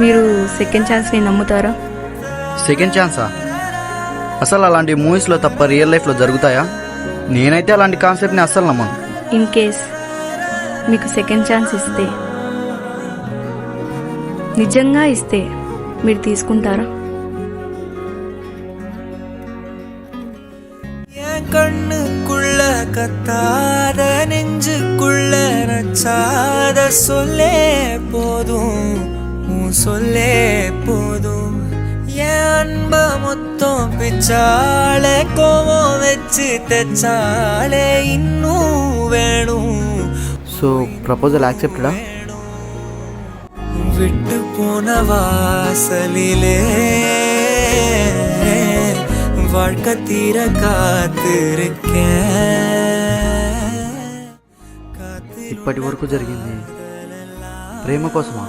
మీరు సెకండ్ ఛాన్స్ని నమ్ముతారా? సెకండ్ ఛాన్సా? అసలు అలాంటి మూవీస్లో తప్ప రియల్ లైఫ్లో జరుగుతాయా? నేనైతే అలాంటి కాన్సెప్ట్ని అస్సలు నమ్మను. ఇన్ కేస్ మీకు సెకండ్ ఛాన్స్ ఇస్తే, నిజంగా ఇస్తే మీరు తీసుకుంటారా? கண்ணுக்குள்ள கத்தாத நெஞ்சுக்குள்ள நச்சாத சொல்லே போதும், உன் சொல்லே போதும். என் அன்ப மொத்தம் பிச்சாலே கோவம் வச்சு தெச்சாலே இன்னும் வேணும். సో ప్రపోజల్ యాక్సెప్టెడా? விட்டு போன வாசலிலே வாழ்க்கை தீர காத்திருக்கேன். ఇప్పటి వరకు జరిగింది ప్రేమ కోసమా?